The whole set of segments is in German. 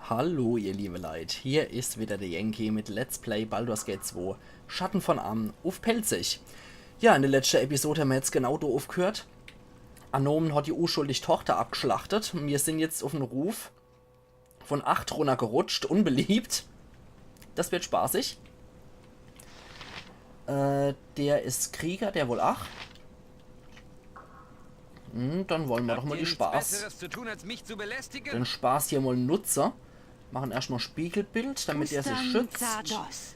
Hallo ihr liebe Leute, hier ist wieder der Yankee mit Let's Play Baldur's Gate 2 Schatten von Amn auf Pelzig. Ja, in der letzten Episode haben wir jetzt genau da aufgehört. Anomen hat die unschuldige Tochter abgeschlachtet. Wir sind jetzt auf den Ruf von 8 runtergerutscht, unbeliebt. Das wird spaßig. Der ist Krieger, der wohl ach. Dann wollen wir doch mal den Spaß hier mal nutzen. Machen erstmal Spiegelbild, damit er sich schützt.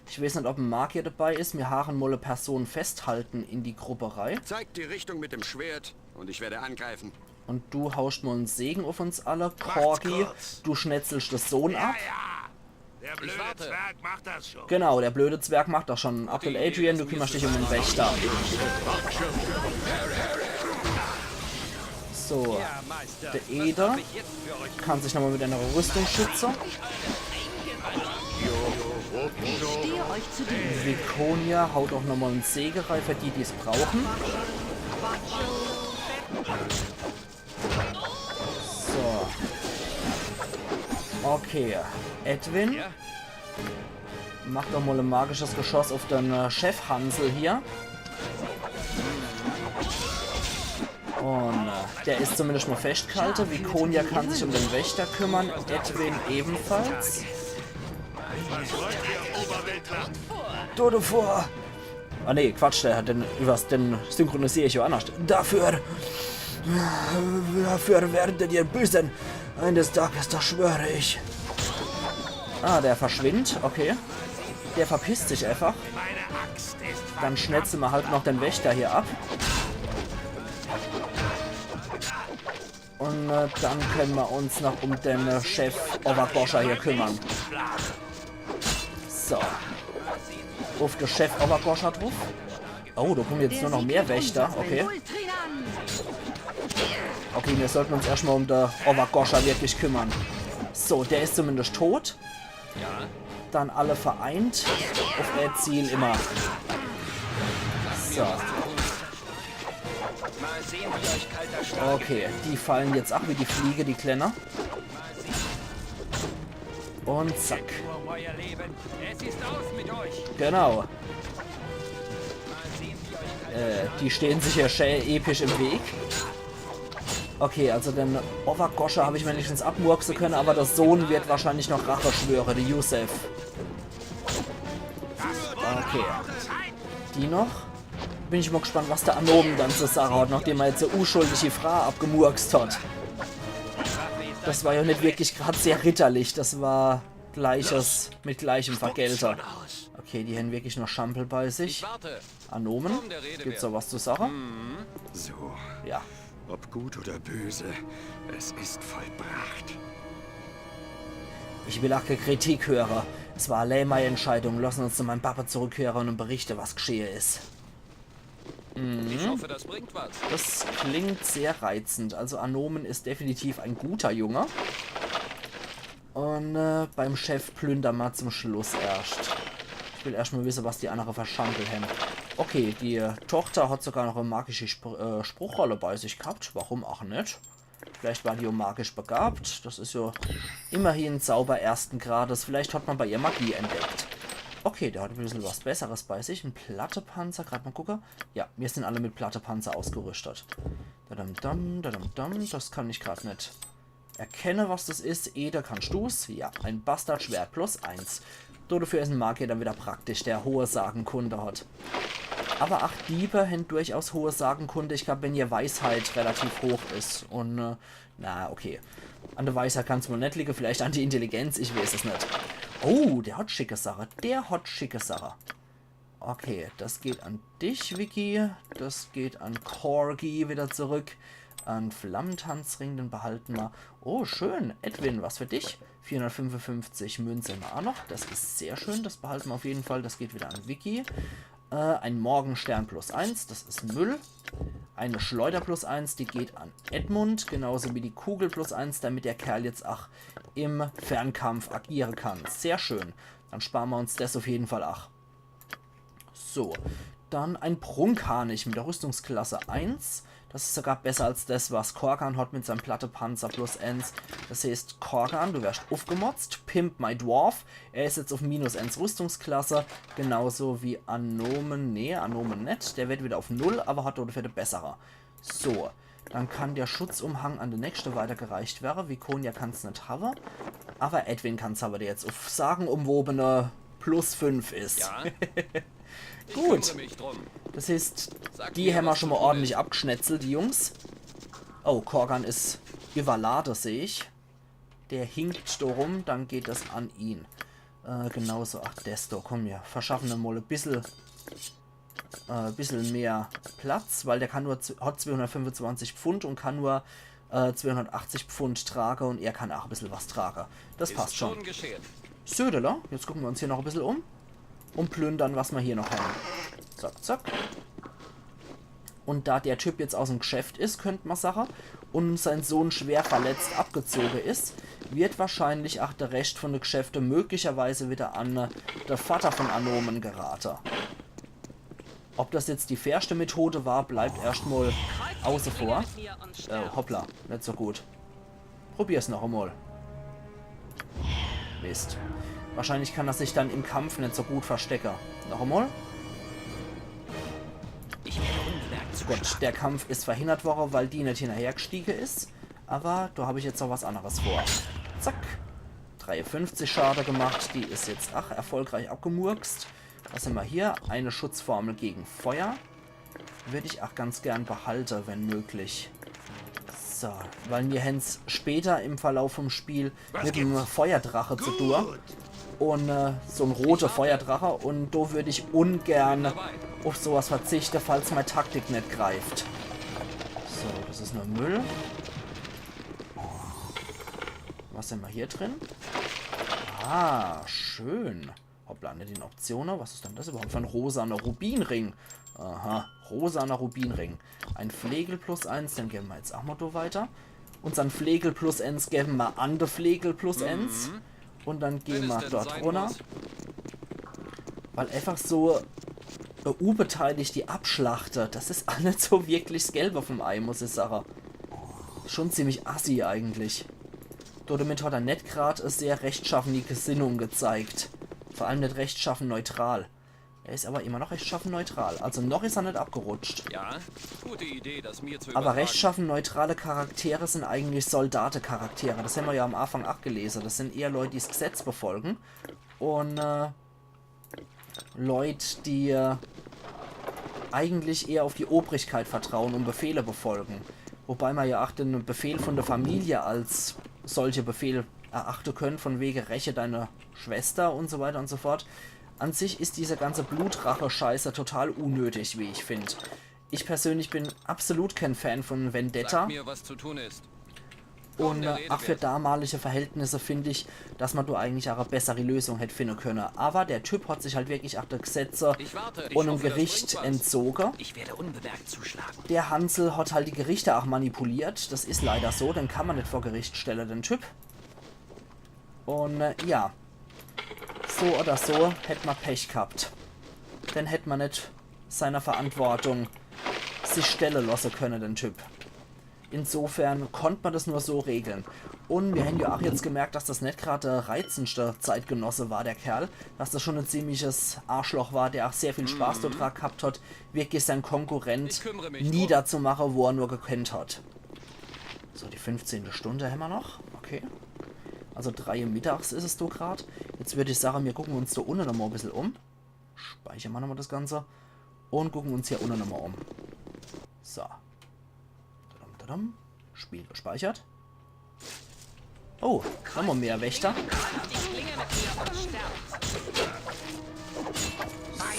Ich weiß nicht, ob ein Magier dabei ist. Wir haben mal eine Person festhalten in die Grupperei. Zeig die Richtung mit dem Schwert und ich werde angreifen. Und du haust mal einen Segen auf uns alle. Corgi, du schnetzelst das Sohn ab. Der blöde Zwerg macht das schon. Genau, der blöde Zwerg macht das schon. Abdel Adrian, du kümmerst dich um den Wächter. So, der Eder kann sich nochmal mit einer Rüstung schützen. Vikonia haut auch nochmal einen Sägerei für die, die es brauchen. So. Okay, Edwin. Mach doch mal ein magisches Geschoss auf den Chef Hansel hier. Und der ist zumindest mal festgehalten. Vikonia kann sich um den Wächter kümmern. Edwin ebenfalls. Du vor! Ah ne, Quatsch, der hat den synchronisiere ich ja anders. Dafür werdet ihr büßen. Eines Tages, das schwöre ich. Ah, der verschwindet, okay. Der verpisst sich einfach. Dann schnetzeln wir halt noch den Wächter hier ab. Und dann können wir uns noch um den Chef Overgoscher hier kümmern. So. Auf den Chef Overgoscher drauf. Oh, da kommen jetzt nur noch mehr Wächter. Okay. Okay, wir sollten uns erstmal um den Overgoscher wirklich kümmern. So, der ist zumindest tot. Dann alle vereint. Auf ihr Ziel immer. So. Okay, die fallen jetzt ab wie die Fliege, die Klenner. Und zack. Genau. Die stehen sich ja schön episch im Weg. Okay, also den Overgoscher habe ich wenigstens abmurksen können, aber der Sohn wird wahrscheinlich noch Rache schwören, der Yusef. Okay. Die noch? Bin ich mal gespannt, was der Anomen dann zur Sache hat, nachdem er jetzt so unschuldig die Frau abgemurkst hat. Das war ja nicht wirklich gerade sehr ritterlich, das war Gleiches mit gleichem Vergelter. Okay, die haben wirklich noch Schampel bei sich. Anomen, gibt's da was zur Sache? So, Ja. ob gut oder böse, es ist vollbracht. Ich will auch keine Kritik hören. Es war allein meine Entscheidung. Lassen uns zu meinem Papa zurückkehren und berichte, was geschehen ist. Ich hoffe, das bringt was. Das klingt sehr reizend. Also Anomen ist definitiv ein guter Junge. Und beim Chef plündern wir zum Schluss erst. Ich will erstmal wissen, was die anderen verschandelt haben. Okay, die Tochter hat sogar noch eine magische Spruchrolle bei sich gehabt. Warum auch nicht? Vielleicht war die auch magisch begabt. Das ist ja immerhin Zauber ersten Grades. Vielleicht hat man bei ihr Magie entdeckt. Okay, der hat ein bisschen was Besseres bei sich. Ein Plattepanzer. Gerade mal gucken. Ja, wir sind alle mit Plattepanzer ausgerüstet. Dadam, dadam, dadam. Das kann ich gerade nicht erkennen, was das ist. Eder kannst du's. Ja, ein Bastardschwert plus 1. Dafür ist ein Magier dann wieder praktisch, der hohe Sagenkunde hat. Aber 8 Diebe haben durchaus hohe Sagenkunde. Ich glaube, wenn ihr Weisheit relativ hoch ist. Und, na, okay. An der Weisheit kann es wohl nicht liegen. Vielleicht an die Intelligenz, ich weiß es nicht. Oh, der hat schicke Sache. Der hat schicke Sache. Okay, das geht an dich, Vicky. Das geht an Corgi wieder zurück. An Flammentanzring, den behalten wir. Oh, schön. Edwin, was für dich? 455 Münzen auch noch. Das ist sehr schön. Das behalten wir auf jeden Fall. Das geht wieder an Vicky. Ein Morgenstern plus 1. Das ist Müll. Eine Schleuder plus 1. Die geht an Edmund. Genauso wie die Kugel plus 1, damit der Kerl jetzt auch im Fernkampf agieren kann. Sehr schön. Dann sparen wir uns das auf jeden Fall auch. So. Dann ein Prunkharnisch mit der Rüstungsklasse 1. Das ist sogar besser als das, was Korgan hat mit seinem Platte Panzer plus 1. Das heißt, Korgan, du wirst aufgemotzt. Pimp my Dwarf. Er ist jetzt auf minus 1 Rüstungsklasse. Genauso wie Anomen. Nee, Anomen nicht. Der wird wieder auf 0, aber hat dort für den bessere. So. Dann kann der Schutzumhang an den nächsten weitergereicht werden. Vikonia kann es nicht haben. Aber Edwin kann es aber, der jetzt auf sagenumwobene plus 5 ist. Ja? Gut. Das heißt, die haben wir schon mal ordentlich abgeschnetzelt, die Jungs. Oh, Korgan ist überladen, sehe ich. Der hinkt da rum, dann geht das an ihn. Genauso. Ach, Desto, komm hier. Verschaffen wir mal ein bisschen mehr Platz, weil der kann nur hat 225 Pfund und kann nur 280 Pfund tragen und er kann auch ein bisschen was tragen. Das passt schon. Södeler, jetzt gucken wir uns hier noch ein bisschen um. Und plündern, was wir hier noch haben. Zack, zack. Und da der Typ jetzt aus dem Geschäft ist, könnte man sagen, und sein Sohn schwer verletzt abgezogen ist, wird wahrscheinlich auch der Rest von den Geschäften möglicherweise wieder an der Vater von Anomen geraten. Ob das jetzt die fairste Methode war, bleibt erstmal außen vor. Hoppla, nicht so gut. Probier's noch einmal. Mist. Wahrscheinlich kann er sich dann im Kampf nicht so gut verstecken. Noch einmal. Gut, der Kampf ist verhindert worden, weil die nicht hinterhergestiegen ist. Aber da habe ich jetzt noch was anderes vor. Zack. 53 Schade gemacht. Die ist jetzt erfolgreich abgemurkst. Was haben wir hier? Eine Schutzformel gegen Feuer. Würde ich auch ganz gern behalten, wenn möglich. So, weil mir Hens später im Verlauf vom Spiel mit einem Feuerdrache zu tun. Und so ein roter Feuerdrache. Und da würde ich ungern auf sowas verzichten, falls meine Taktik nicht greift. So, das ist nur Müll. Was haben wir hier drin? Ah, schön. Hoppla, nicht in Optionen. Was ist denn das überhaupt für ein rosaner Rubinring? Aha, rosaner Rubinring. Ein Flegel plus 1, den geben wir jetzt auch mal so weiter. Unseren Flegel plus 1 geben wir an den Flegel plus 1. Und dann gehen wir dort runter. Weil einfach so unbeteiligt die Abschlachter, das ist auch nicht so wirklich das Gelbe vom Ei, muss ich sagen. Schon ziemlich assi eigentlich. Damit hat er nicht gerade eine sehr rechtschaffene Gesinnung gezeigt. Vor allem nicht rechtschaffen neutral. Er ist aber immer noch rechtschaffen neutral. Also noch ist er nicht abgerutscht. Ja, gute Idee, das mir zu aber rechtschaffen neutrale Charaktere sind eigentlich Soldatencharaktere. Das haben wir ja am Anfang auch gelesen. Das sind eher Leute, die das Gesetz befolgen. Und Leute, die eigentlich eher auf die Obrigkeit vertrauen und Befehle befolgen. Wobei man ja auch den Befehl von der Familie als solche Befehl erachten können, von wegen räche deine Schwester und so weiter und so fort. An sich ist diese ganze Blutrache-Scheiße total unnötig, wie ich finde. Ich persönlich bin absolut kein Fan von Vendetta. Sag mir, was zu tun ist. Und auch für damalige Verhältnisse finde ich, dass man da eigentlich auch eine bessere Lösung hätte finden können. Aber der Typ hat sich halt wirklich auch der Gesetze und dem Gericht entzogen. Ich werde unbemerkt zuschlagen. Der Hansel hat halt die Gerichte auch manipuliert. Das ist leider so, den kann man nicht vor Gericht stellen, den Typ. Und ja, so oder so hätte man Pech gehabt. Dann hätte man nicht seiner Verantwortung sich stellen lassen können, den Typ. Insofern konnte man das nur so regeln. Und wir haben ja auch jetzt gemerkt, dass das nicht gerade der reizendste Zeitgenosse war, der Kerl. Dass das schon ein ziemliches Arschloch war, der auch sehr viel Spaß dort gehabt hat, wirklich seinen Konkurrent niederzumachen, wo er nur gekannt hat. So, die 15. Stunde haben wir noch. Okay. Also 3 Uhr mittags ist es da gerade. Jetzt würde ich sagen, wir gucken uns da unten nochmal ein bisschen um. Speichern wir nochmal das Ganze. Und gucken uns hier unten nochmal um. So. Spiel gespeichert. Oh, nochmal mehr Wächter.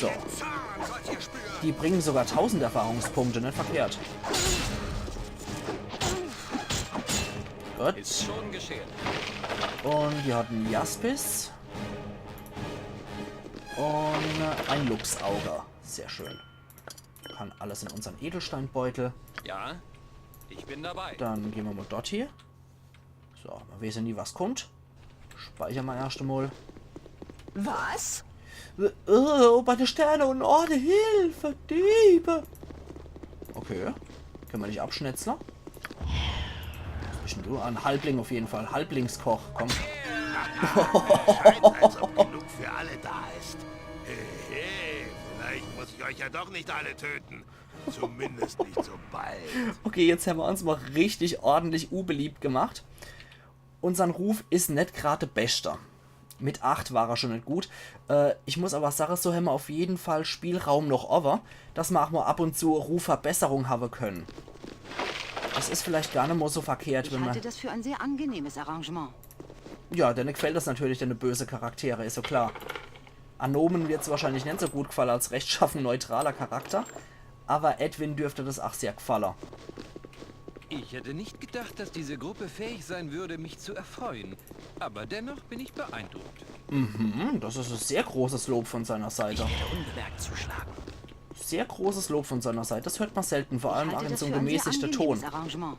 So. Die bringen sogar 1000 Erfahrungspunkte, nicht verkehrt. Gut. Ist schon geschehen. Und wir hatten Jaspis. Und ein Luchsauge. Sehr schön. Kann alles in unseren Edelsteinbeutel. Ja, ich bin dabei. Dann gehen wir mal dort hier. So, man weiß ja nie, was kommt. Speichern wir erst einmal. Was? Oh, meine Sterne und Orde, Hilfe, Diebe. Okay. Können wir nicht abschnetzler? Was bist denn du? Ein Halbling auf jeden Fall. Halblingskoch, komm. Scheint, als ob genug für alle da ist. Hey, vielleicht muss ich euch ja doch nicht alle töten. Zumindest nicht so bald. Okay, jetzt haben wir uns mal richtig ordentlich unbeliebt gemacht. Unser Ruf ist nicht gerade bester. Mit 8 war er schon nicht gut. Ich muss aber sagen, so haben wir auf jeden Fall Spielraum noch over, dass wir auch mal ab und zu Rufverbesserung haben können. Das ist vielleicht gar nicht mal so verkehrt, Ich wenn halte man... das für ein sehr angenehmes Arrangement. Ja, denn gefällt das natürlich, deine böse Charaktere, ist so klar. Anomen wird es wahrscheinlich nicht so gut gefallen als rechtschaffen neutraler Charakter, aber Edwin dürfte das auch sehr gefallen. Ich hätte nicht gedacht, dass diese Gruppe fähig sein würde, mich zu erfreuen. Aber dennoch bin ich beeindruckt. Das ist ein sehr großes Lob von seiner Seite. Unbemerkt zuschlagen. Sehr großes Lob von seiner Seite. Das hört man selten, vor allem auch in so einem gemäßigten Ton. Arrangement.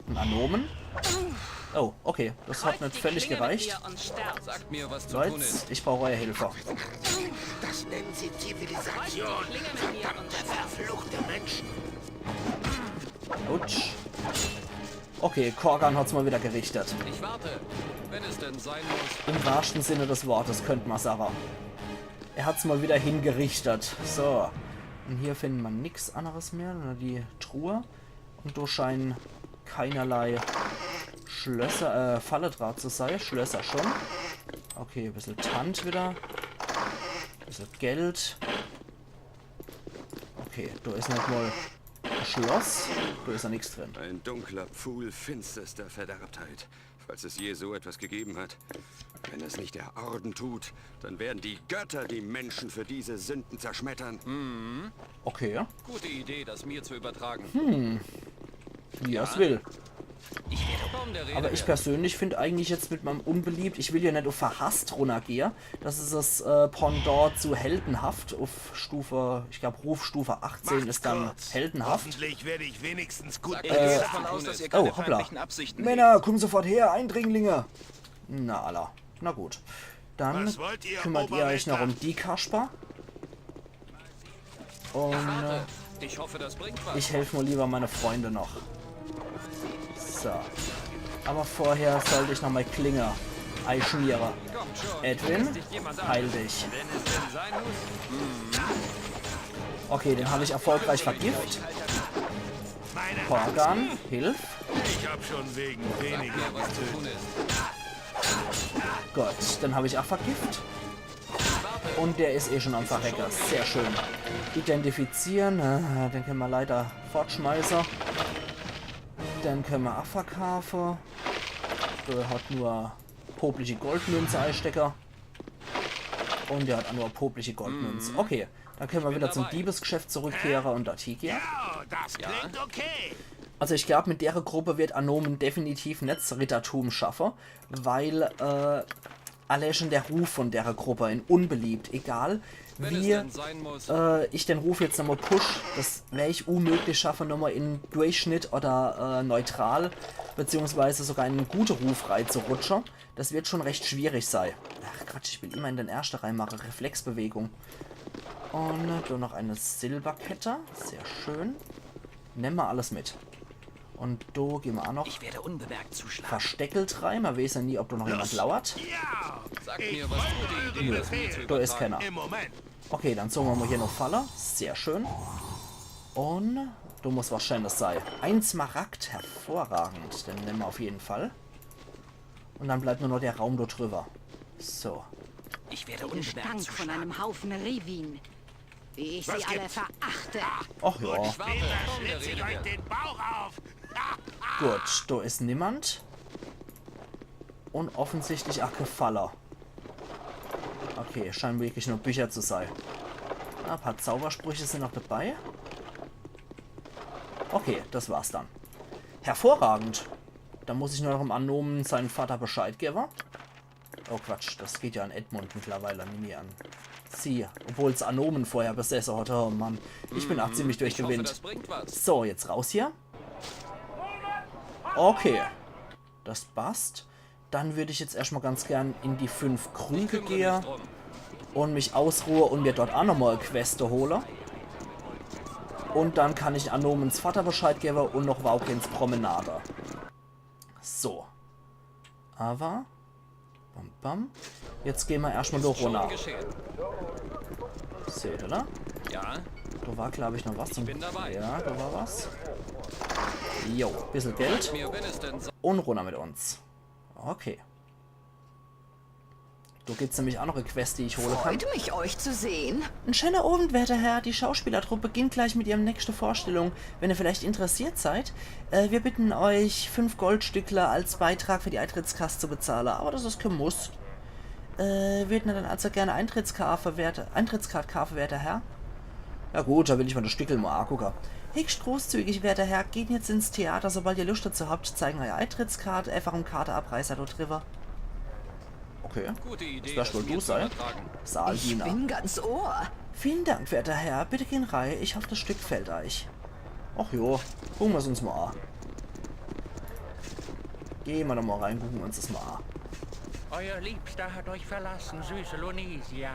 Ein Anomen? Oh, okay. Das hat nicht völlig gereicht. Sagt mir, was zu tun Leute, ist. ich brauche euer Hilfe. Das nennen sie Zivilisation. Verdammte, verfluchte Menschen. Autsch. Okay, Korgan hat's mal wieder gerichtet. Ich warte, wenn es denn sein muss. Im wahrsten Sinne des Wortes, könnte man sagen. Er hat's mal wieder hingerichtet. So. Und hier finden wir nichts anderes mehr. Nur die Truhe. Und da scheinen keinerlei Schlösser, Falledraht zu sein. Schlösser schon. Okay, ein bisschen Tant wieder. Ein bisschen Geld. Okay, da ist nicht mal ein Schloss. Da ist ja nichts drin. Ein dunkler Pfuhl finsterster Verderbtheit, falls es je so etwas gegeben hat. Wenn es nicht der Orden tut, dann werden die Götter die Menschen für diese Sünden zerschmettern. Okay, Gute Idee, das mir zu übertragen. wie er es will. Komm, der Rede Aber ich wert. persönlich finde eigentlich jetzt mit meinem Unbeliebt, ich will ja nicht auf verhasst runtergehen. Das ist das Pendant zu heldenhaft. Auf Stufe, ich glaube Rufstufe 18 Macht's ist dann kurz. heldenhaft. Hoffentlich werde ich wenigstens gut Sag Ich mir, gehe was davon zu aus, tun dass ihr ist. keine Oh, hoppla. feindlichen Absichten Männer, kommen sofort her, Eindringlinge. Na Allah, na gut. Dann Was wollt ihr, kümmert ihr euch noch Oberwelter? um die Kasper. Und Warte, ich hoffe, das bringt was. ich helfe mir lieber meine Freunde noch. So. Aber vorher sollte ich noch mal Klinge einschmieren. Kommt schon. Edwin, dich jemand an. heil dich. Wenn es denn sein muss. Okay, den habe ich erfolgreich vergift. meine Korgan, hilf. Ich hab schon wegen Sag weniger mir, was zu getötet. tun ist. Gut, dann habe ich auch vergift. Und der ist eh schon am Verrecker. Sehr schön. Identifizieren. Den können wir leider fortschmeißen. Den können wir auch verkaufen. Der hat nur popliche Goldmünze Einstecker. Und der hat auch nur popliche Goldmünze. Okay, dann können wir wieder zum Diebesgeschäft zurückkehren und dorthin gehen. Ja, das klingt okay. Also ich glaube, mit der Gruppe wird Anomen definitiv Netzrittertum schaffen, weil allein schon der Ruf von der Gruppe in unbeliebt, egal Wenn es wie denn sein muss. ich den Ruf jetzt nochmal push, das werde ich unmöglich schaffen, nochmal in Durchschnitt oder neutral, beziehungsweise sogar in einen guten Ruf reinzurutschen. Das wird schon recht schwierig sein. Ach Quatsch, ich will immer in den ersten reinmachen, Reflexbewegung. Und da noch eine Silberkette, sehr schön. Nehmen wir alles mit. Und da gehen wir auch noch Ich werde unbemerkt zuschlagen. versteckelt rein. Man weiß ja nie, ob da noch jemand lauert. Ja, Sag mir, was gute Idee, das mir zu Da ist übertragen. keiner. im Moment. Okay, dann zogen wir mal hier noch Falle. Sehr schön. Und da muss was Schönes sein. Ein Smaragd, hervorragend. Den nehmen wir auf jeden Fall. Und dann bleibt nur noch der Raum da drüber. So. Ich werde unbemerkt zuschlagen. Von einem Haufen Rivin. Wie ich Was sie alle gibt's? verachte. Ach ja. Warte, Später komm, der schlitze ich Rede euch wert. den Bauch auf. Gut, da ist niemand. Und offensichtlich auch Gefaller. Okay, scheinen wirklich nur Bücher zu sein. Ein paar Zaubersprüche sind noch dabei. Okay, das war's dann. Hervorragend. Dann muss ich nur noch im Anomen seinen Vater Bescheid geben. Oh Quatsch, das geht ja an Edmund mittlerweile, nehme ich an. Sie, obwohl es Anomen vorher besessen hatte. Oh Mann, ich bin auch ziemlich Ich hoffe, durchgewinnt. das bringt was. So, jetzt raus hier. Okay. Das passt. Dann würde ich jetzt erstmal ganz gern in die 5 Krüge Kümmere gehen mich drum. und mich ausruhe und mir dort auch nochmal Queste hole. Und dann kann ich Anomens Vater Bescheid geben und noch Waukens Promenade. So. Aber... Bam, bam. Jetzt gehen wir erstmal durch runter. Schon geschehen. Seht ihr, oder? Ja, Da war, glaube ich, noch was zum... bin dabei. Ja, da war was. Jo, bisschen Geld. mir, wenn es denn so... Und runter mit uns. Okay. Da gibt es nämlich andere Quests, die ich holen kann. Freut mich, euch zu sehen. Ein schöner Abend, werter Herr. Die Schauspielertruppe beginnt gleich mit ihrem nächsten Vorstellung. Wenn ihr vielleicht interessiert seid, wir bitten euch, 5 Goldstückler als Beitrag für die Eintrittskasse zu bezahlen. Aber das ist kein Muss. Würden ihr dann also gerne Eintrittskarte, werter Herr? Ja gut, da will ich mal das Stückel mal angucken. Höchst großzügig, werter Herr. Geht jetzt ins Theater, sobald ihr Lust dazu habt, zeigen eure Eintrittskarte, einfach um Karte abreißer dort drüber. Okay. Gute Idee, Das wohl mir du zu sein. übertragen. Ich Saaldiener. bin ganz Ohr. Vielen Dank, werter Herr. Bitte gehen rein. Ich hoffe, das Stück fällt euch. Ach jo, gucken wir es uns mal an. Gehen wir doch mal rein, gucken wir uns das mal an. Euer Liebster hat euch verlassen, süße Lonisia.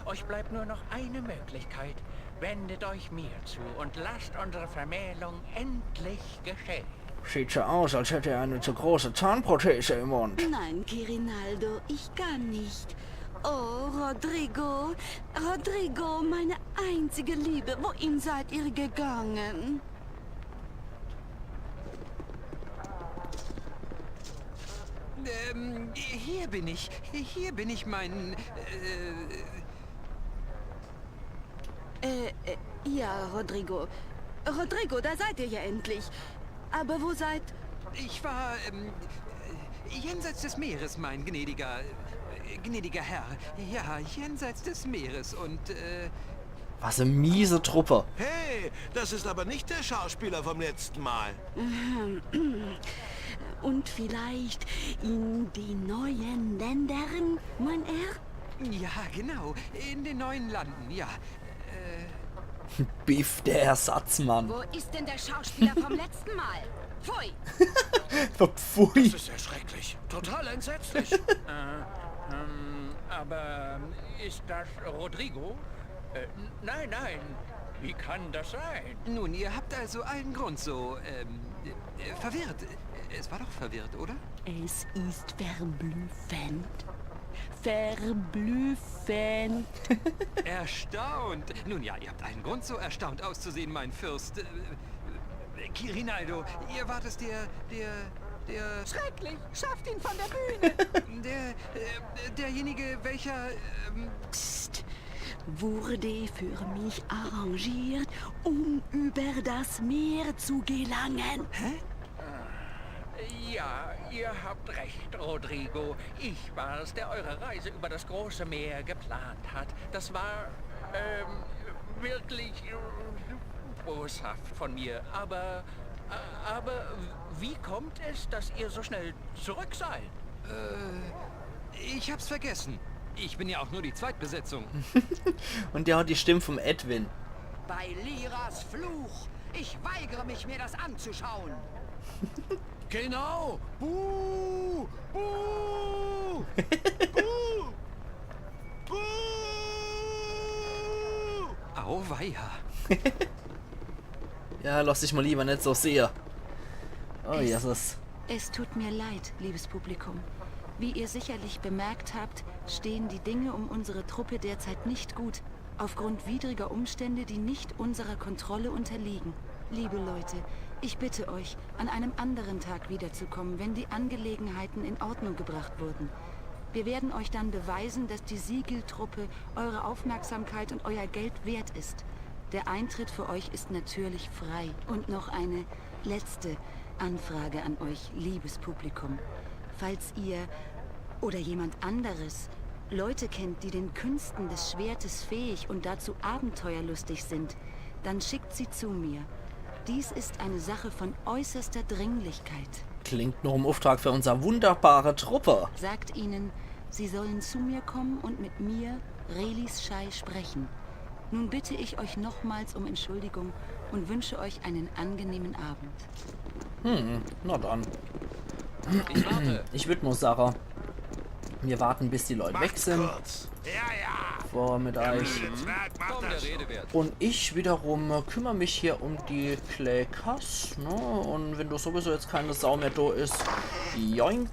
Euch bleibt nur noch eine Möglichkeit. Wendet euch mir zu und lasst unsere Vermählung endlich geschehen. Sieht so aus, als hätte er eine zu große Zahnprothese im Mund. Nein, Kirinaldo, ich kann nicht. Oh, Rodrigo. Rodrigo, meine einzige Liebe. Wohin seid ihr gegangen? Hier bin ich. Hier bin ich, mein... Ja, Rodrigo. Rodrigo, da seid ihr ja endlich. Aber wo seid... Ich war, jenseits des Meeres, mein gnädiger Herr. Ja, jenseits des Meeres und, Was eine miese Truppe. Hey, das ist aber nicht der Schauspieler vom letzten Mal. Und vielleicht in die neuen Ländern, mein Herr? ja, genau, in den neuen Landen, ja. Biff, der Ersatzmann. Wo ist denn der Schauspieler vom letzten Mal? Pfui! Pfui. Das ist ja schrecklich. Total entsetzlich. Aber ist das Rodrigo? Nein, nein. Wie kann das sein? Nun, ihr habt also allen Grund so, verwirrt. Es war doch verwirrt, oder? Es ist verblüffend. Verblüffend. Erstaunt. Nun ja, ihr habt allen Grund, so erstaunt auszusehen, mein Fürst. Kirinaldo, ihr wart es der... Schrecklich! Schafft ihn von der Bühne! derjenige, welcher... Psst. Wurde für mich arrangiert, um über das Meer zu gelangen. Ja, ihr habt recht, Rodrigo. Ich war es, der eure Reise über das große Meer geplant hat. Das war, wirklich boshaft von mir. Aber wie kommt es, dass ihr so schnell zurück seid? Ich hab's vergessen. Ich bin ja auch nur die Zweitbesetzung. Und der hat die Stimme vom Edwin. Bei Liras Fluch. Ich weigere mich, mir das anzuschauen. Genau. Buh. Buh. Buh. Buh. Auweia. Ja, lass dich mal lieber nicht so sehr. Oh, Jesus. Es tut mir leid, liebes Publikum. Wie ihr sicherlich bemerkt habt, stehen die Dinge um unsere Truppe derzeit nicht gut, aufgrund widriger Umstände, die nicht unserer Kontrolle unterliegen. Liebe Leute, ich bitte euch, an einem anderen Tag wiederzukommen, wenn die Angelegenheiten in Ordnung gebracht wurden. Wir werden euch dann beweisen, dass die Siegel-Truppe eure Aufmerksamkeit und euer Geld wert ist. Der Eintritt für euch ist natürlich frei. Und noch eine letzte Anfrage an euch, liebes Publikum. Falls ihr oder jemand anderes Leute kennt, die den Künsten des Schwertes fähig und dazu abenteuerlustig sind, dann schickt sie zu mir. Dies ist eine Sache von äußerster Dringlichkeit. Klingt noch im Auftrag für unsere wunderbare Truppe. Sagt ihnen, sie sollen zu mir kommen und mit mir, Relis Schei, sprechen. Nun bitte ich euch nochmals um Entschuldigung und wünsche euch einen angenehmen Abend. Na dann. Ich warte. Ich würde nur sagen, wir warten, bis die Leute weg sind. Kurz. Ja, ja. vor mit euch. Zwerg macht Kaum der das. Rede wert. Und ich wiederum kümmere mich hier um die Kleckas, ne? Und wenn du sowieso jetzt keine Sau mehr da ist, joink.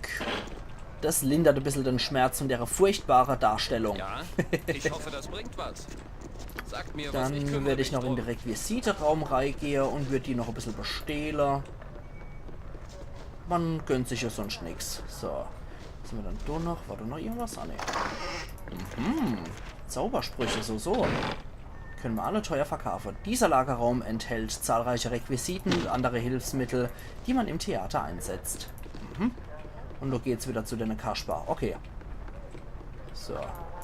Das lindert ein bisschen den Schmerz und ihre furchtbare Darstellung. Ja, ich hoffe, das bringt was. Sagt mir, was ich Dann kümmere werde ich mich noch in drum. den Requisite-Raum reingehen und würde die noch ein bisschen bestehlen. Man gönnt sich ja sonst nichts. So. Was haben wir dann da noch? War da noch irgendwas? Ah, ne. Zaubersprüche, so. Können wir alle teuer verkaufen. Dieser Lagerraum enthält zahlreiche Requisiten und andere Hilfsmittel, die man im Theater einsetzt. Und da geht's wieder zu den Kasper. Okay. So.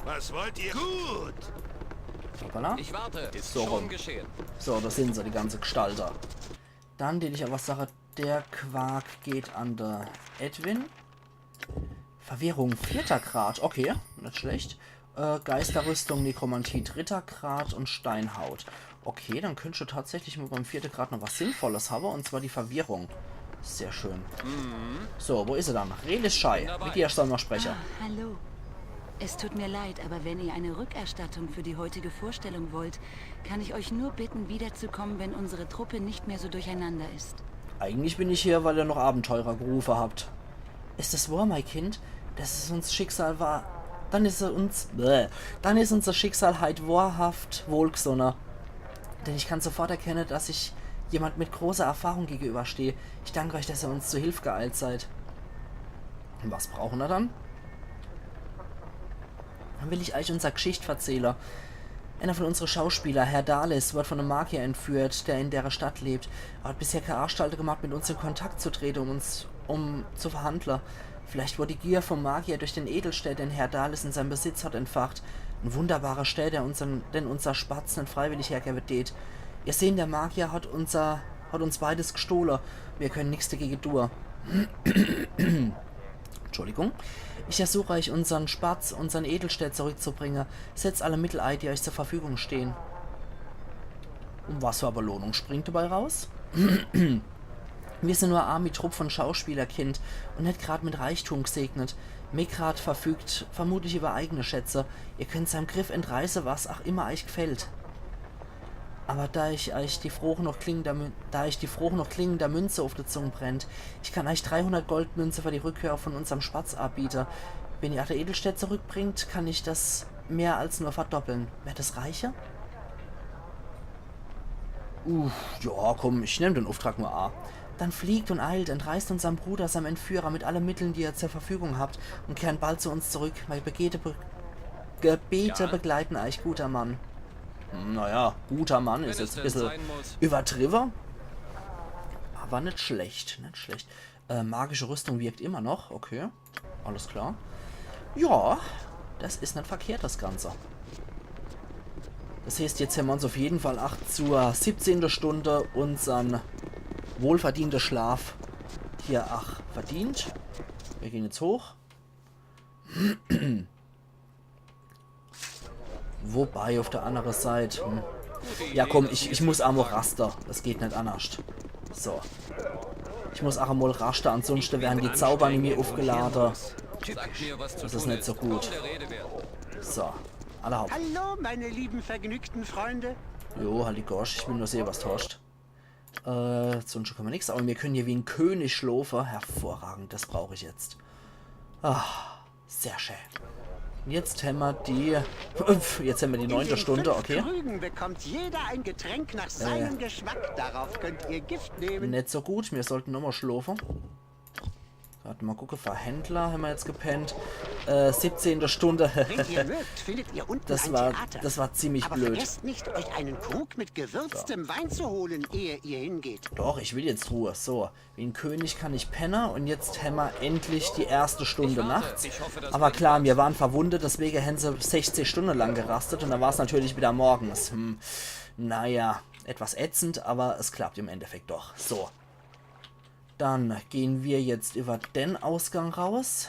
Was wollt ihr? Gut. Hoppala. Ich warte, ist So schon rum. geschehen. So, das sind sie, die ganze Gestalter. Dann, den ich aber sage, der Quark geht an der Edwin. Verwirrung 4. Grad. Okay, nicht schlecht. Geisterrüstung, Nekromantie 3. Grad und Steinhaut. Okay, dann könntest du tatsächlich mal beim 4. Grad noch was Sinnvolles haben, und zwar die Verwirrung. Sehr schön. So, wo ist er dann? Redeschei. Mit dir soll noch sprechen. Ah, hallo. Es tut mir leid, aber wenn ihr eine Rückerstattung für die heutige Vorstellung wollt, kann ich euch nur bitten, wiederzukommen, wenn unsere Truppe nicht mehr so durcheinander ist. Eigentlich bin ich hier, weil ihr noch Abenteurer gerufen habt. Ist es wahr, mein Kind, dass es uns Schicksal war? Dann ist unser Schicksal halt wahrhaft wohlgesonnen. Denn ich kann sofort erkennen, dass ich jemand mit großer Erfahrung gegenüberstehe. Ich danke euch, dass ihr uns zu Hilfe geeilt seid. Und was brauchen wir dann? Dann will ich euch unsere Geschichte erzählen. Einer von unseren Schauspielern, Herr Dalis, wird von einem Magier entführt, der in der Stadt lebt. Er hat bisher keine Anstalten gemacht, mit uns in Kontakt zu treten, um zu verhandeln. Vielleicht wurde die Gier vom Magier durch den Edelstädt, den Herr Dalis in seinem Besitz hat, entfacht. Ein wunderbarer Stell, den unser Spatz nicht freiwillig hergegeben. Ihr seht, der Magier hat uns beides gestohlen. Wir können nichts dagegen tun. Entschuldigung. Ich ersuche euch, unseren Spatz, unseren Edelstädt zurückzubringen. Setzt alle Mittel ein, die euch zur Verfügung stehen. Und was für eine Belohnung springt dabei raus? Wir sind nur ein Army-Trupp von Schauspielerkind und nicht gerade mit Reichtum gesegnet. Mekrat verfügt vermutlich über eigene Schätze. Ihr könnt seinem Griff entreißen, was auch immer euch gefällt. Aber da ich die Frohe noch klingender Münze auf der Zunge brennt, ich kann euch 300 Goldmünze für die Rückkehr von unserem Spatz anbieten. Wenn ihr der Edelstädt zurückbringt, kann ich das mehr als nur verdoppeln. Wäre das reicher? Ja, komm, ich nehme den Auftrag mal an. Dann fliegt und eilt, entreißt unserem Bruder, seinem Entführer, mit allen Mitteln, die ihr zur Verfügung habt, und kehrt bald zu uns zurück. Meine Gebete begleiten euch, guter Mann. Naja, guter Mann ist jetzt ein bisschen übertrieben. Aber nicht schlecht, nicht schlecht. Magische Rüstung wirkt immer noch, okay. Alles klar. Ja, das ist nicht verkehrt, das Ganze. Das heißt, jetzt haben wir uns auf jeden Fall 8 zur 17. Stunde unseren wohlverdienten Schlaf hier verdient. Wir gehen jetzt hoch. Wobei, auf der anderen Seite... Ja komm, ich muss einmal raster. Das geht nicht anders. So. Ich muss auch einmal raster, ansonsten werden die Zauber in mir aufgeladen. Sagt mir, was zu Das ist tun nicht so gut. Kaum der Rede wert. So. Alle Haupt. Hallo, meine lieben vergnügten Freunde. Jo, halt die Gosch. Ich will nur sehen, was tauscht. Sonst können wir nichts. Aber wir können hier wie ein König schlafen. Hervorragend, das brauche ich jetzt. Ah, sehr schön. Jetzt haben wir die... Jetzt haben wir die 9. Stunde, okay. Krügen bekommt jeder ein Getränk nach seinem Geschmack. Darauf könnt ihr Gift nehmen. Nicht so gut, wir sollten nochmal schlafen. Warte mal gucken, Verhändler haben wir jetzt gepennt. 17. Stunde. Wenn ihr mögt, findet ihr unten Das ein war, Theater. das war ziemlich Aber blöd. vergesst nicht, euch einen Krug mit gewürztem Wein zu holen, ehe ihr hingeht. Doch, ich will jetzt Ruhe. So, wie ein König kann ich pennen und jetzt haben wir endlich die erste Stunde nachts. Ich hoffe, das Aber bringt klar, was. wir waren verwundet, deswegen haben sie 60 Stunden lang gerastet und dann war es natürlich wieder morgens. Naja, etwas ätzend, aber es klappt im Endeffekt doch. So. Dann gehen wir jetzt über den Ausgang raus.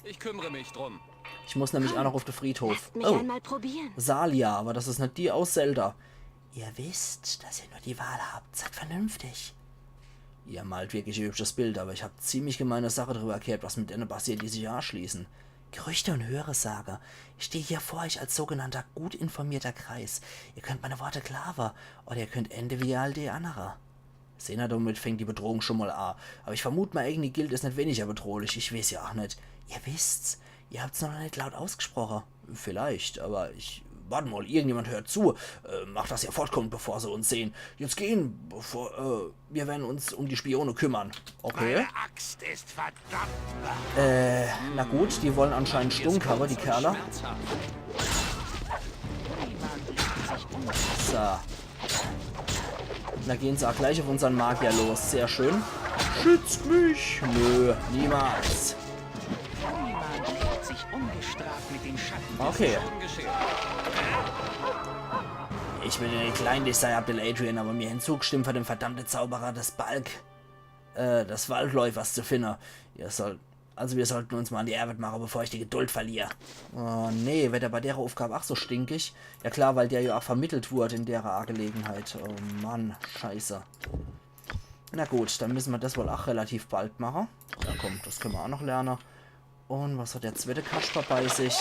Ich kümmere mich drum. Ich muss nämlich auch noch auf den Friedhof. Lasst mich Oh, einmal probieren. Salia, aber das ist nicht die aus Zelda. Ihr wisst, dass ihr nur die Wahl habt. Seid vernünftig. Ihr malt wirklich ein hübsches Bild, aber ich habe ziemlich gemeine Sache darüber erklärt, was mit denen passiert, die sich anschließen. Gerüchte und Hörensager. Ich stehe hier vor euch als sogenannter gut informierter Kreis. Ihr könnt meine Worte glauben, oder ihr könnt enden wie all die anderen. Sehen damit fängt die Bedrohung schon mal an. Aber ich vermute mal, irgendwie Guild ist nicht weniger bedrohlich. Ich weiß ja auch nicht. Ihr wisst's. Ihr habt's noch nicht laut ausgesprochen. Vielleicht, aber ich... Warte mal, irgendjemand hört zu. Macht, dass ihr fortkommt, bevor sie uns sehen. Jetzt gehen, bevor... wir werden uns um die Spione kümmern. Okay. Meine Axt ist verdammt. Na gut, die wollen anscheinend Stunk haben, die Kerle. So. Da gehen sie auch gleich auf unseren Magier los. Sehr schön. Schützt mich! Nö, niemals. Okay. Ich bin ja nicht kleinlich, sei Abdel Adrian, aber mir hinzugestimmt für den verdammten Zauberer des Balk. Des Waldläufers zu finden. Wir sollten uns mal an die Arbeit machen, bevor ich die Geduld verliere. Oh nee, wird er bei der Aufgabe auch so stinkig? Ja klar, weil der ja auch vermittelt wurde in der Gelegenheit. Oh Mann, scheiße. Na gut, dann müssen wir das wohl auch relativ bald machen. Ja komm, das können wir auch noch lernen. Und was hat der zweite Kasper bei sich?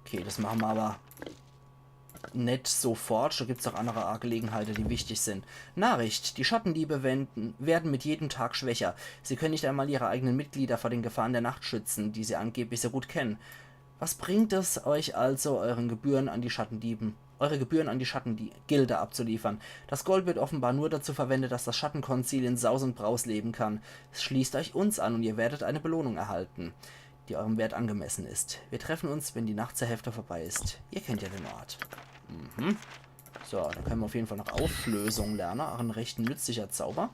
Okay, das machen wir aber nicht sofort. Da gibt es auch andere Gelegenheiten, die wichtig sind. Nachricht. Die Schattendiebe werden mit jedem Tag schwächer. Sie können nicht einmal ihre eigenen Mitglieder vor den Gefahren der Nacht schützen, die sie angeblich so gut kennen. Was bringt es euch also, eure Gebühren an die Schattengilde abzuliefern? Das Gold wird offenbar nur dazu verwendet, dass das Schattenkonzil in Saus und Braus leben kann. Es schließt euch uns an und ihr werdet eine Belohnung erhalten, die eurem Wert angemessen ist. Wir treffen uns, wenn die Nacht zur Hälfte vorbei ist. Ihr kennt ja den Ort. So, da können wir auf jeden Fall noch Auflösung lernen. Auch ein recht nützlicher Zauber.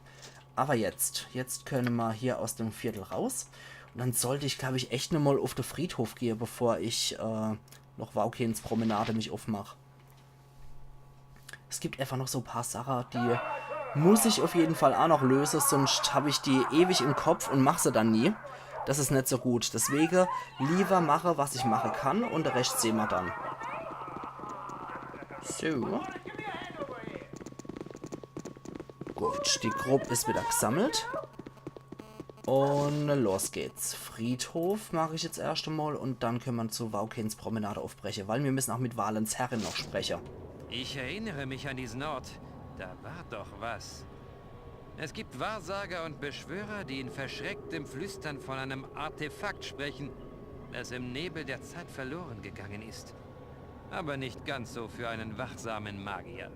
Aber jetzt können wir hier aus dem Viertel raus. Und dann sollte ich, glaube ich, echt nochmal auf den Friedhof gehen, bevor ich noch Waukens Promenade mich aufmache. Es gibt einfach noch so ein paar Sachen, die muss ich auf jeden Fall auch noch lösen, sonst habe ich die ewig im Kopf und mache sie dann nie. Das ist nicht so gut. Deswegen lieber mache, was ich machen kann und den Rest sehen wir dann. So. Gut, die Gruppe ist wieder gesammelt. Und los geht's. Friedhof mache ich jetzt erst einmal und dann können wir zu Waukens Promenade aufbrechen, weil wir müssen auch mit Valens Herrin noch sprechen. Ich erinnere mich an diesen Ort. Da war doch was. Es gibt Wahrsager und Beschwörer, die in verschrecktem Flüstern von einem Artefakt sprechen, das im Nebel der Zeit verloren gegangen ist. Aber nicht ganz so für einen wachsamen Magier.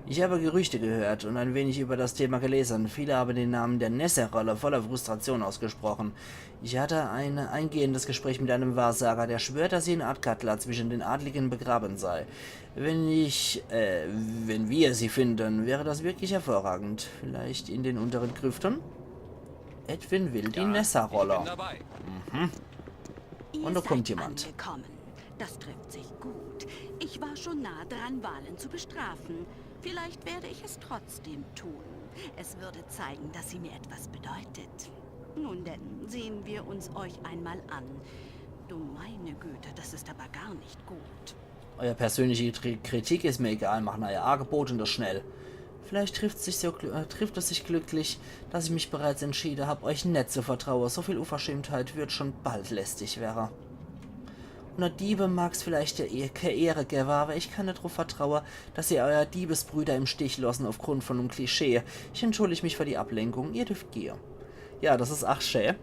Ich habe Gerüchte gehört und ein wenig über das Thema gelesen. Viele haben den Namen der Nesser-Rolle voller Frustration ausgesprochen. Ich hatte ein eingehendes Gespräch mit einem Wahrsager, der schwört, dass sie in Adkatla zwischen den Adligen begraben sei. Wenn wir sie finden, wäre das wirklich hervorragend. Vielleicht in den unteren Grüften? Edwin will die Nesser-Rolle. Und da kommt jemand. Angekommen. Das trifft sich gut. Ich war schon nah dran, Wahlen zu bestrafen. Vielleicht werde ich es trotzdem tun. Es würde zeigen, dass sie mir etwas bedeutet. Nun denn, sehen wir uns euch einmal an. Du meine Güte, das ist aber gar nicht gut. Euer persönliche Kritik ist mir egal, machen euer Angebot und das schnell. Vielleicht trifft es sich glücklich, dass ich mich bereits entschieden habe, euch nicht zu vertrauen. So viel Unverschämtheit wird schon bald lästig werden. Unter Diebe mag's vielleicht der Ehre geben, aber ich kann nicht darauf vertrauen, dass ihr euer Diebesbrüder im Stich lassen aufgrund von einem Klischee. Ich entschuldige mich für die Ablenkung, ihr dürft gehen. Ja, das ist auch schön.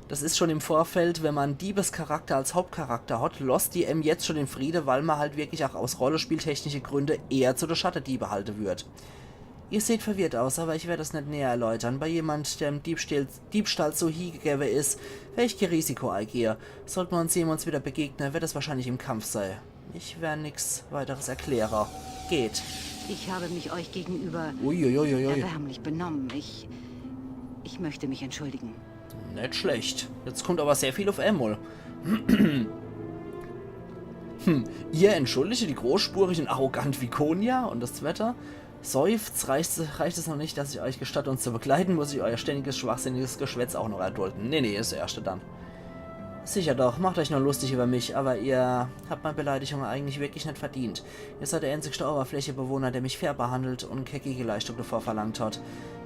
Das ist schon im Vorfeld, wenn man Diebescharakter als Hauptcharakter hat, lässt die M jetzt schon in Friede, weil man halt wirklich auch aus rollenspieltechnischen Gründen eher zu der Schattendiebe halten wird. Ihr seht verwirrt aus, aber ich werde es nicht näher erläutern. Bei jemand, der im Diebstahl so hingegeben ist, welches Risiko eingehe. Sollten wir uns jemals wieder begegnen, wird es wahrscheinlich im Kampf sein. Ich werde nichts weiteres erklären. Geht. Ich habe mich euch gegenüber Uiuiuiui. erbärmlich benommen. Ich möchte mich entschuldigen. Nicht schlecht. Jetzt kommt aber sehr viel auf einmal. Ihr entschuldige die großspurig und arrogant wie Konya und das Wetter. Seufzt, reicht es noch nicht, dass ich euch gestatte, uns zu begleiten, muss ich euer ständiges, schwachsinniges Geschwätz auch noch erdulden. Nee, ist der erste dann. Sicher doch, macht euch nur lustig über mich, aber ihr habt meine Beleidigung eigentlich wirklich nicht verdient. Ihr seid der einzigste Oberflächebewohner, der mich fair behandelt und keckige Leistung davor verlangt hat.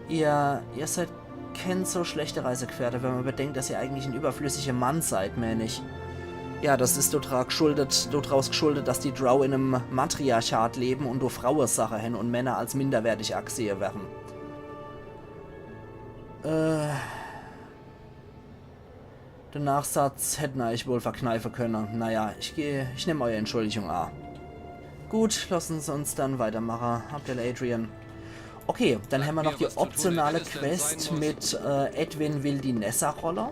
Ihr seid kennt so schlechte Reisegefährte, wenn man bedenkt, dass ihr eigentlich ein überflüssiger Mann seid, meine ich. Ja, das ist daraus geschuldet, dass die Drow in einem Matriarchat leben und durch Frauensache hin und Männer als minderwertig angesehen werden. Den Nachsatz hätten wir euch wohl verkneifen können. Naja, ich nehme eure Entschuldigung an. Gut, lassen Sie uns dann weitermachen. Abdel Adrian. Okay, dann haben wir noch die optionale Quest mit Edwin will die Nessa-Roller.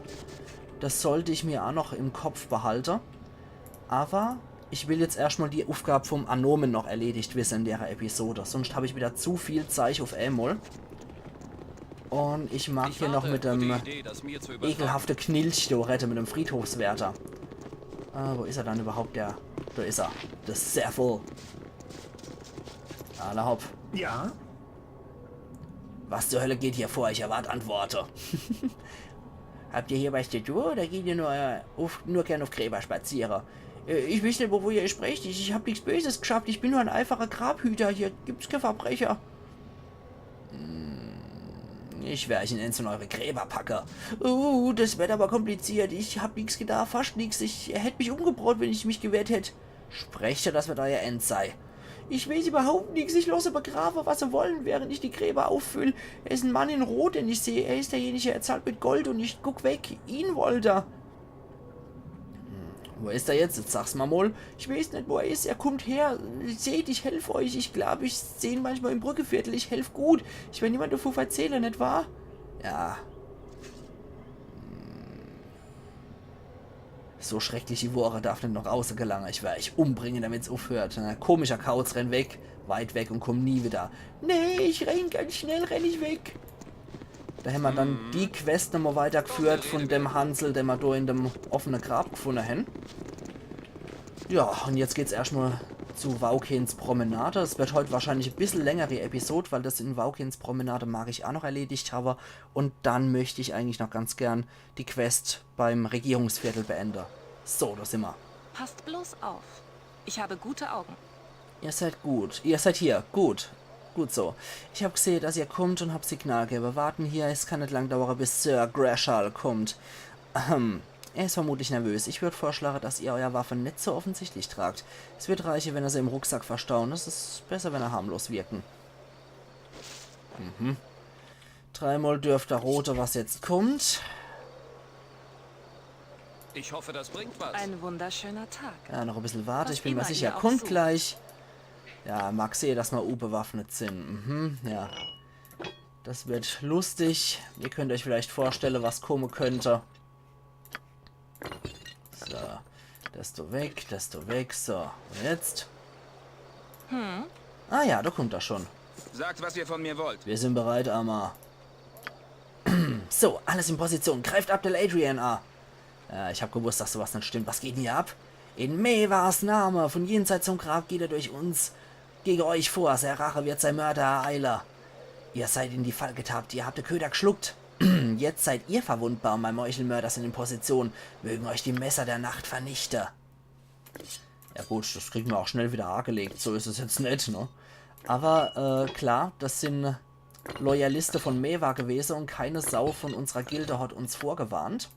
Das sollte ich mir auch noch im Kopf behalten. Aber ich will jetzt erstmal die Aufgabe vom Anomen noch erledigt wissen in der Episode. Sonst habe ich wieder zu viel Zeich auf einmal. Und ich mag hier noch mit dem ekelhaften Knilch da retten, mit dem Friedhofswärter. Wo ist er dann überhaupt, der? Da ist er. Das Seffel. Alle hopp. Ja? Was zur Hölle geht hier vor? Ich erwarte Antworten. Habt ihr hier was zu tun oder geht ihr nur gern auf Gräber spazieren? Ich weiß nicht, wo ihr sprecht. Ich habe nichts Böses geschafft. Ich bin nur ein einfacher Grabhüter. Hier gibt's keine Verbrecher. Ich werde ihn in eure Gräber packen. Das wird aber kompliziert. Ich hab nichts getan, fast nichts. Er hätte mich umgebracht, wenn ich mich gewehrt hätte. Sprecht ja, dass wir da euer End sei. Ich weiß überhaupt nichts. Ich lasse begraben, was sie wollen, während ich die Gräber auffülle. Er ist ein Mann in Rot, den ich sehe. Er ist derjenige, er zahlt mit Gold und ich guck weg. Ihn wollte er. Wo ist er jetzt? Jetzt sag's mal. Ich weiß nicht, wo er ist. Er kommt her. Seht, ich helfe euch. Ich glaube, ich sehe ihn manchmal im Brückeviertel. Ich helfe gut. Ich will niemand davon erzählen, nicht wahr? Ja. So schreckliche Worte darf nicht noch rausgelangen. Ich werde euch umbringen, damit es aufhört. Ein komischer Kauz, renn weg. Weit weg und komm nie wieder. Nee, ich renn ganz schnell, renn ich weg. Da haben wir dann die Quest nochmal weitergeführt von dem Hansel, den wir da in dem offenen Grab gefunden haben. Ja, und jetzt geht's erstmal zu Waukins Promenade. Es wird heute wahrscheinlich ein bisschen längere Episode, weil das in Waukins Promenade mag ich auch noch erledigt habe. Und dann möchte ich eigentlich noch ganz gern die Quest beim Regierungsviertel beenden. So, da sind wir. Passt bloß auf. Ich habe gute Augen. Ihr seid gut. Ihr seid hier. Gut. Gut so. Ich habe gesehen, dass ihr kommt und hab Signal gegeben. Warten hier, es kann nicht lang dauern, bis Sir Greshal kommt. Er ist vermutlich nervös. Ich würde vorschlagen, dass ihr euer Waffe nicht so offensichtlich tragt. Es wird reichen, wenn er sie im Rucksack verstauen. Es ist besser, wenn er harmlos wirken. Dreimal dürfte der Rote, was jetzt kommt. Ich hoffe, das bringt was. Ein wunderschöner Tag. Ja, noch ein bisschen warten. Was Ich bin mir immer sicher, ihr auch kommt sucht. gleich. Ja, mag sehen, dass wir bewaffnet sind. Ja. Das wird lustig. Ihr könnt euch vielleicht vorstellen, was kommen könnte. So. Desto weg. So. Und jetzt? Ah ja, da kommt er schon. Sagt, was ihr von mir wollt. Wir sind bereit, Amar. So, alles in Position. Greift Abdel Adrian an. Ja, ich habe gewusst, dass sowas nicht stimmt. Was geht denn hier ab? In Mewars Name. Von jenseits zum Grab geht er durch uns gegen euch vor. Sein Rache wird sein Mörder ereilen. Ihr seid in die Falle getappt. Ihr habt den Köder geschluckt. Jetzt seid ihr verwundbar und mein Meuchelmörder sind in Position. Mögen euch die Messer der Nacht vernichten. Ja gut, das kriegen wir auch schnell wieder angelegt. So ist es jetzt nicht, ne? Aber, klar, das sind Loyalisten von Mewar gewesen und keine Sau von unserer Gilde hat uns vorgewarnt.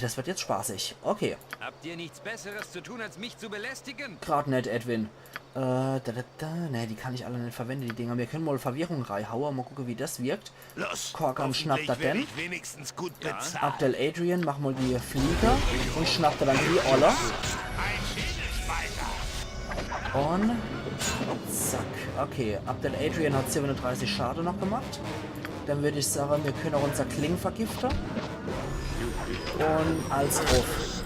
Das wird jetzt spaßig. Okay. Habt ihr nichts Besseres zu tun, als mich zu belästigen? Gerade nicht, Edwin. Ne, die kann ich alle nicht verwenden, die Dinger. Wir können mal Verwirrung reinhauen. Mal gucken, wie das wirkt. Los, Korkan schnappt er werde denn. ich wenigstens gut bezahlt. Abdel Adrian, mach mal die Flieger und schnappt er dann die Oller. Und zack. Okay, Abdel Adrian hat 37 Schaden noch gemacht. Dann würde ich sagen, wir können auch unser Kling vergiften. Und als drauf.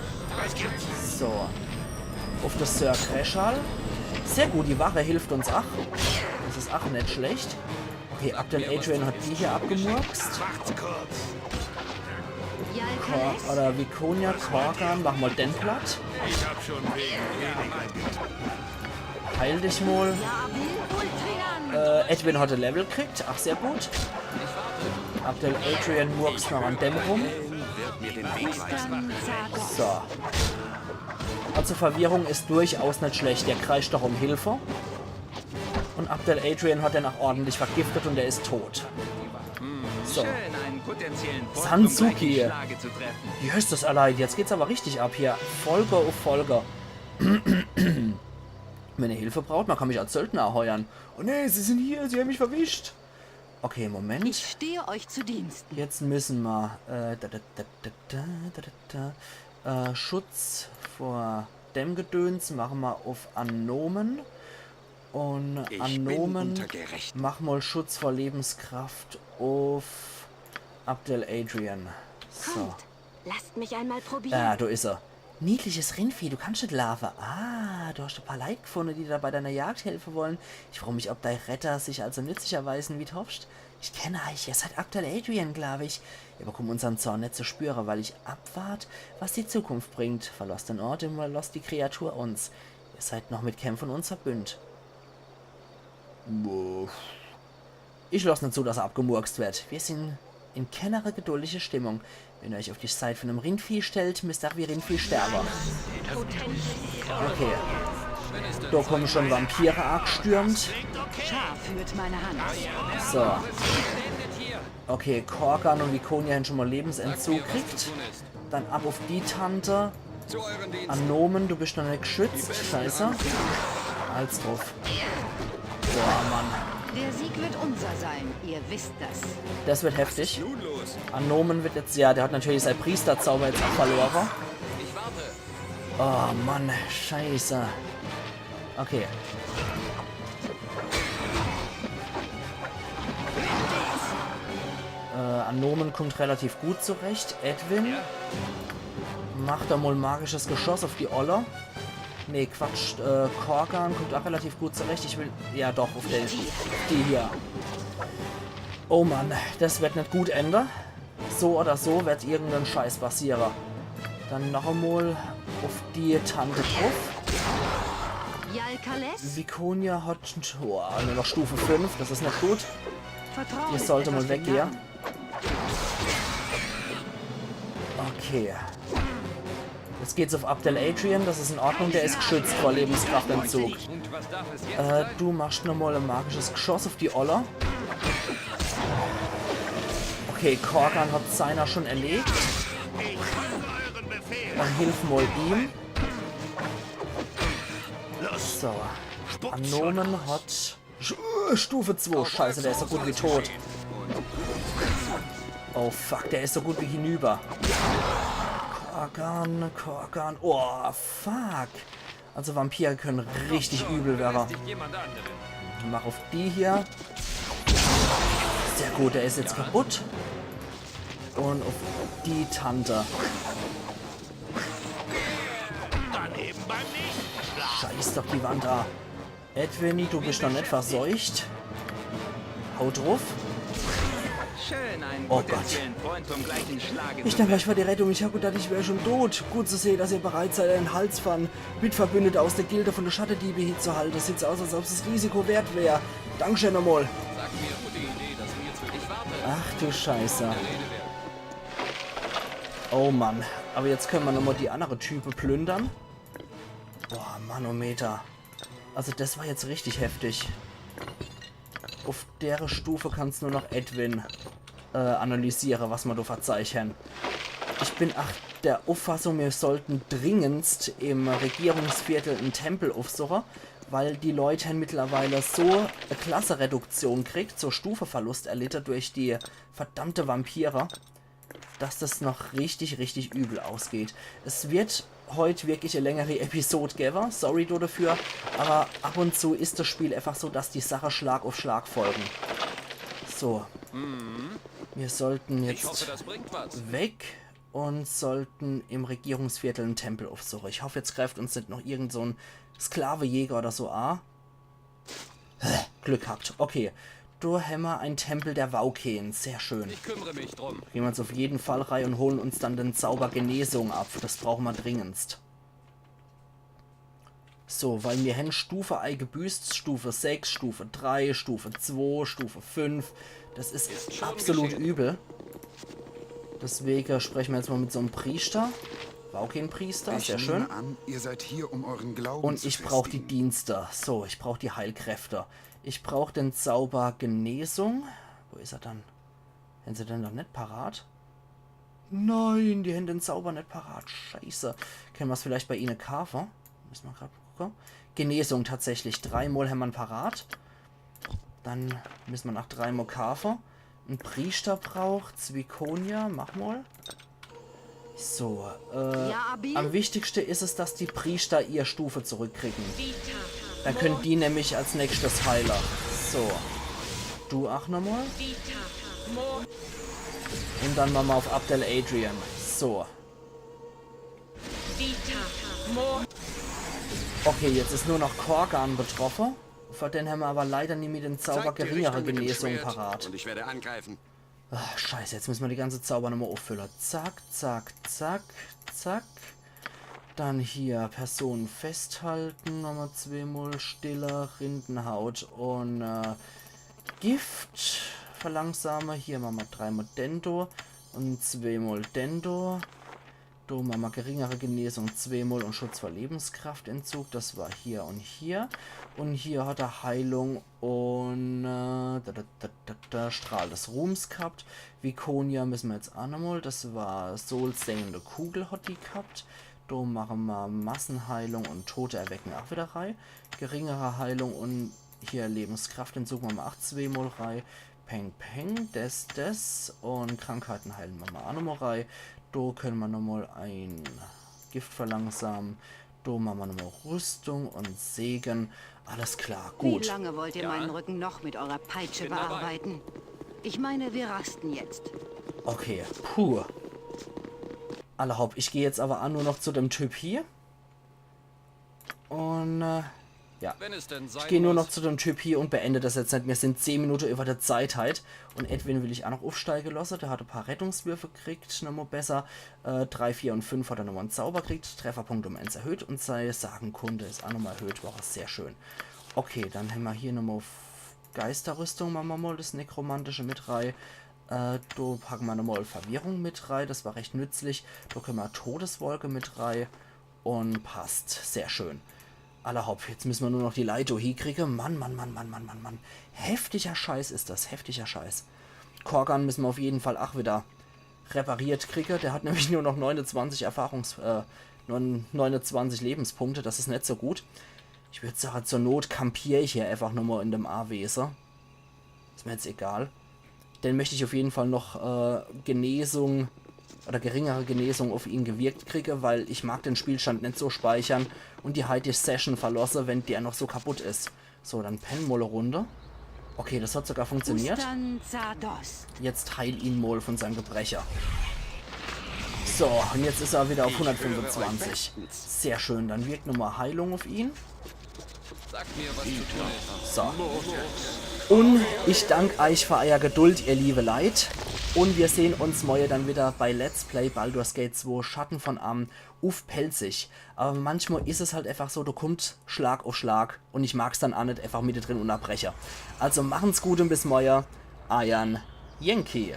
So. Auf das Sir Greshal. Sehr gut, die Wache hilft uns auch. Das ist auch nicht schlecht. Okay, Abdel Adrian hat die hier abgemurkst. Oder Viconia, Korkan, mach mal den platt. Ich hab schon wegen Heil dich mal. Edwin hat ein Level gekriegt. Ach, sehr gut. Abdel Adrian murkst noch an dem rum. So. Also Verwirrung ist durchaus nicht schlecht. Der kreischt doch um Hilfe. Und Abdel Adrian hat den auch ordentlich vergiftet und er ist tot. So. Schön, einen potenziellen Freund Sanzuki. zum gleichen Schlage zu treffen. Hier ist das allein. Jetzt geht's aber richtig ab hier. Folger auf Folger. Wenn ihr Hilfe braucht, man kann mich als Söldner heuern. Oh ne, sie sind hier, sie haben mich verwischt. Okay, Moment. Ich stehe euch zu Diensten. Jetzt müssen wir Schutz vor dem Gedöns machen wir auf Anomen. Und Ich bin Anomen unter Gerechten. mach mal Schutz vor Lebenskraft auf Abdel Adrian. So. Kommt, lasst mich einmal probieren. Ah, da ist er. Niedliches Rindvieh, du kannst nicht laufen. Ah, du hast ein paar Leute gefunden, die dir bei deiner Jagd helfen wollen. Ich frage mich, ob dein Retter sich also nützlich erweisen wie du hoffst. Ich kenne euch, ihr seid Abdel Adrian, glaube ich. Ihr bekommt unseren Zorn nicht zu spüren, weil ich abwart, was die Zukunft bringt. Verlasst den Ort und verlasst die Kreatur uns. Ihr seid noch mit Kämpfen uns verbündet. Ich lasse nicht zu, dass er abgemurkst wird. Wir sind in keinere geduldige Stimmung. Wenn ihr euch auf die Seite von einem Rindvieh stellt, müsst ihr auch wie Rindvieh sterben. Okay. Da kommen schon Vampire angestürmt. Schar führt meine Hand. So. Okay, Korgan und Vikonia haben schon mal Lebensentzug gekriegt. Dann ab auf die Tante. Zu euren Diensten. Anomen, du bist noch nicht geschützt. Scheiße. Als drauf. Boah, Mann. Der Sieg wird unser sein, ihr wisst das. Das wird heftig. Nun los. Anomen wird jetzt, ja, der hat natürlich sein Priesterzauber jetzt auch verloren. Ich warte. Oh Mann, scheiße. Okay. Anomen kommt relativ gut zurecht. Edwin macht da mal magisches Geschoss auf die Oller. Nee, Quatsch. Korgan kommt auch relativ gut zurecht. Ich will... Ja, doch, auf die hier. Oh Mann, das wird nicht gut enden. So oder so wird irgendein Scheiß passieren. Dann noch einmal auf die Tante drauf. Jalkales, Vikonia hat nur noch Stufe 5. Das ist nicht gut. Vertrauen Die ist sollte etwas mal für weggehen. Narren. Okay. Jetzt geht's auf Abdel Adrian. Das ist in Ordnung. Der ist geschützt vor Lebenskraftentzug. Und was darf es jetzt sein? Du machst nochmal ein magisches Geschoss auf die Oller. Okay, Korgan hat seiner schon erlegt. Ich folge euren Befehl. Dann hilf mal ihm. Los, So. spuckt schon Anomen aus. hat Stufe 2. Scheiße, der ist so gut wie tot. Oh fuck, der ist so gut wie hinüber. Korgan. Oh fuck. Also Vampire können richtig übel werden. Dich jemand anderen. Mach auf die hier. Sehr gut, der ist jetzt kaputt. Und auf die Tante. Daneben beim nächsten. Scheiß doch die Wand da. Edwin, du bist noch nicht verseucht. Haut drauf. Schön, einen Oh Gott. potenziellen Freund vom gleichen Schlage Ich zu danke euch für die Rettung. Ich habe gedacht, ich wäre schon tot. Gut zu sehen, dass ihr bereit seid, einen Halsfang mit Verbündete aus der Gilde von der Schattendiebe hier zu halten. Das sieht aus, als ob es das Risiko wert wäre. Dankeschön nochmal. Sagt mir gute Idee, dass wir zu. Ich warte. Ach du Scheiße. Rede wert. Oh Mann. Aber jetzt können wir nochmal die andere Type plündern. Boah, Manometer. Also das war jetzt richtig heftig. Auf der Stufe kannst nur noch Edwin analysieren, was wir da verzeichnen. Ich bin der Auffassung, wir sollten dringendst im Regierungsviertel einen Tempel aufsuchen, weil die Leute mittlerweile so eine Klassereduktion kriegt, so Stufeverlust erlitten durch die verdammte Vampire, dass das noch richtig, richtig übel ausgeht. Es wird heute wirklich eine längere Episode geben, sorry du dafür, aber ab und zu ist das Spiel einfach so, dass die Sache Schlag auf Schlag folgen. So. Wir sollten Ich hoffe, jetzt das bringt was. weg und sollten im Regierungsviertel einen Tempel aufsuchen. Ich hoffe, jetzt greift uns nicht noch irgend so ein Sklavejäger oder so an. Glück habt. Okay. Da haben wir einen Tempel der Wauken. Sehr schön. Ich kümmere mich drum. Gehen wir uns auf jeden Fall rein und holen uns dann den Zauber Genesung ab. Das brauchen wir dringendst. So, weil wir haben Stufe I gebüßt, Stufe 6, Stufe 3, Stufe 2, Stufe 5. Das ist schon absolut geschehen. übel. Deswegen sprechen wir jetzt mal mit so einem Priester. Wauken-Priester, sehr Ich schön. nehme an, ihr seid hier, um euren Glauben Und zu ich brauche die festigen. Dienste. So, ich brauche die Heilkräfte. Ich brauche den Zauber Genesung. Wo ist er dann? Hätten sie denn noch nicht parat? Nein, die haben den Zauber nicht parat. Scheiße. Kennen wir es vielleicht bei ihnen Kafer? Müssen wir gerade gucken. Genesung tatsächlich. 3 Mal haben wir parat. Dann müssen wir nach 3 Mal Kafer. Ein Priester braucht Zwiconia. Mach mal. So. Am wichtigsten ist es, dass die Priester ihr Stufe zurückkriegen. Dann können die nämlich als nächstes Heiler. So. Du auch nochmal. Und dann machen wir auf Abdel Adrian. So. Okay, jetzt ist nur noch Korgan betroffen. Vor den haben wir aber leider nie mit dem Zauber geringere Genesung parat. Und ich werde angreifen. Ach, scheiße, jetzt müssen wir die ganze Zauber nochmal auffüllen. Zack, zack, zack, zack. Dann hier Personen festhalten. Nochmal 2 Mal Stiller, Rindenhaut und Gift. Verlangsamer. Hier machen wir 3 Mal Dendo und 2 Mal Dendo. Da machen wir geringere Genesung 2 Mal und Schutz vor Lebenskraftentzug. Das war hier und hier. Und hier hat er Heilung und Strahl des Ruhms gehabt. Viconia müssen wir jetzt auch nochmal. Das war Soul-sengende Kugel hat die gehabt. Da machen wir Massenheilung und Tote erwecken auch wieder rein. Geringere Heilung und hier Lebenskraftentzug machen wir auch 2 Mal rein. Peng Peng, das und Krankheiten heilen wir mal auch nochmal rein. Da können wir nochmal ein Gift verlangsamen. Da machen wir nochmal Rüstung und Segen. Alles klar, gut. Wie lange wollt ihr meinen Rücken noch mit eurer Peitsche bearbeiten? Ich meine, wir rasten jetzt. Okay, puh. Allerhaupt, ich gehe jetzt aber auch nur noch zu dem Typ hier. Und, ja. Ich gehe nur noch zu dem Typ hier und beende das jetzt nicht. Wir sind 10 Minuten über der Zeit halt. Und Edwin will ich auch noch aufsteigen lassen. Der hat ein paar Rettungswürfe gekriegt, nochmal besser. 3, 4 und 5 hat er nochmal einen Zauber gekriegt. Trefferpunkt um 1 erhöht. Und seine Sagenkunde ist auch nochmal erhöht. War auch sehr schön. Okay, dann haben wir hier nochmal Geisterrüstung. Machen wir mal das Nekromantische mit rein. Da packen wir nochmal Verwirrung mit rein. Das war recht nützlich. Da können wir Todeswolke mit rein. Und passt. Sehr schön. Allerhaupt, jetzt müssen wir nur noch die Leito hinkriegen. Mann. Heftiger Scheiß ist das. Heftiger Scheiß. Korgan müssen wir auf jeden Fall auch wieder repariert kriegen. Der hat nämlich nur noch 29 29 Lebenspunkte. Das ist nicht so gut. Ich würde sagen, zur Not kampiere ich hier einfach nochmal in dem A-Wesen. Ist mir jetzt egal. Dann möchte ich auf jeden Fall noch Genesung oder geringere Genesung auf ihn gewirkt kriege, weil ich mag den Spielstand nicht so speichern und die heutige Session verlasse, wenn der noch so kaputt ist. So, dann pennen wir eine Runde. Okay, das hat sogar funktioniert. Jetzt heil ihn mal von seinem Gebrecher. So, und jetzt ist er wieder auf 125. Sehr schön, dann wirkt nochmal Heilung auf ihn. Sag mir, was zu tun ist. So. Und ich danke euch für euer Geduld, ihr liebe Leid. Und wir sehen uns morgen dann wieder bei Let's Play Baldur's Gate 2 Schatten von Amn auf Pelzig. Aber manchmal ist es halt einfach so, du kommst Schlag auf Schlag und ich mag es dann auch nicht einfach mit drin unterbrechen. Also machen's gut und bis morgen. Ayan Yankee.